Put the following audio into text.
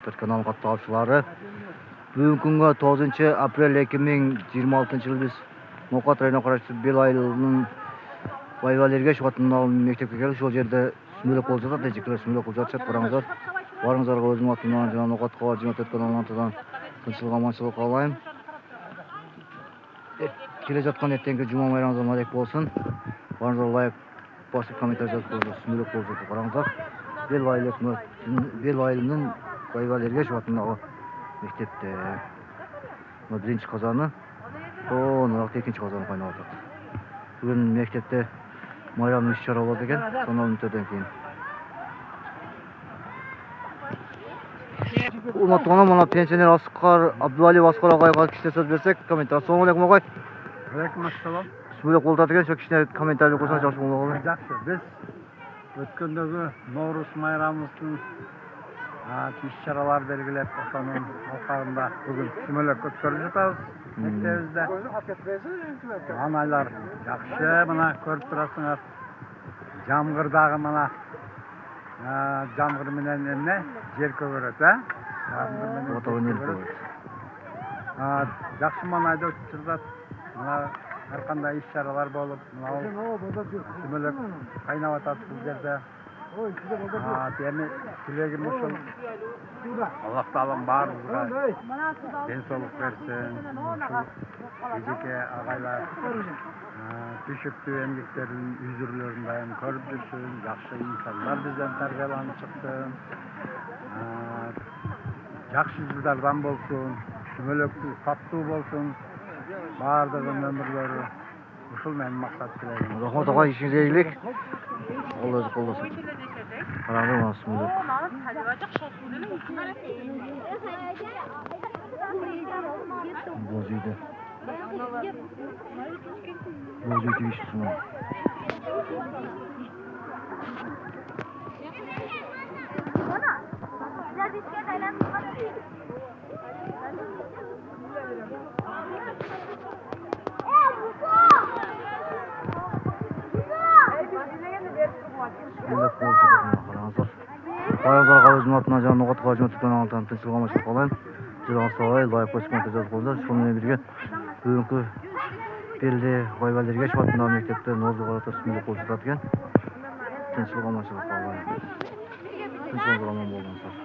Kanal katılımcıları. Bugün 9 aprel 2026 yıl biz Nokat rayonuna karşı Belaylı'nın Bayvalerge şubatında mektepke geldik. Şol jerde sümülök olsa da tecikler sümülök olsa çat baramızlar. Barыңızlarga özüm atымdan жана Nokat кабар 24 каналынан тынччылык аманчылык каалайм. Келе жаткан эртеңки жума байрамыңыз маек болсун. Барыңыздар лайк басып комментарий жазып коюңуздар. Сümülök болса бараңыздар. Belaylı'nın Bayvalerge şubatындагы мектепте. Birinci kazanı, onurakta ikinci kazanı kaynağı atады. Bugün mektepte bayram iş-çara болады eкен, сонан үмүттөрдөн кийин. Урматтуу мына пенсионер Аскар Абдулалиев Аскар агайга кичине сөз берсек, комментарий. Ассаламу алейкум агай. Алейкум ассалам. Сүйбөлөк болуп атат экен, ошо кичине комментарий койсоңуз жакшы болот. Жакшы. Биз өткөндөгү Ноорус майрамыбыздын iş-çaralar belgilep ошонун алкагында бүгүн сүмөлөк өткөрүп жатабыз мектебибизде. Анайлар жакшы, мына көрүп турасыңар. Жамгыр дагы мына жамгыр менен эмне жер көгөрөт, жакшы маанайда өтүп жатат. Мына ар кандай иш-чаралар болуп, мына сүмөлөк кайнап атат бул жерде. Дemi tilegim uşul Allah Taala'm barımızga денсаулык берсин. Ежеке агайлар түшүктүү эмгектерин үзүрлөрүн дайым көрүп жүрсүн. Жакшы инсандар бизден тарбияланып чыксын. Жакшы жылдардан болсун, сүмөлөктүү, таттуу болсун. Бардыгынын өмүрлөрү ушул менин максат тилегим. Рахмат агай, ишиңизге ийгилик. Алла өзү колдосун. Караңдар мына сүмөлөк. Боз үйдө. Боз үйдө ишсин. Барыңыздарга өзүмдүн атымдан жана Nokat кабар 24 каналынан тынччылык аманчылык каалайм. Жылаңыз сабай, лайк басып комментарий жазып коюңуздар. Шуну менен бирге бүгүнкү Белде Байвалерге шуbatындагы мектепте Ноорузга карата сүмөлөк болуп жатат экен. Тынччылык аманчылык каалайм. Тынчыңыздар аман болуңуздар.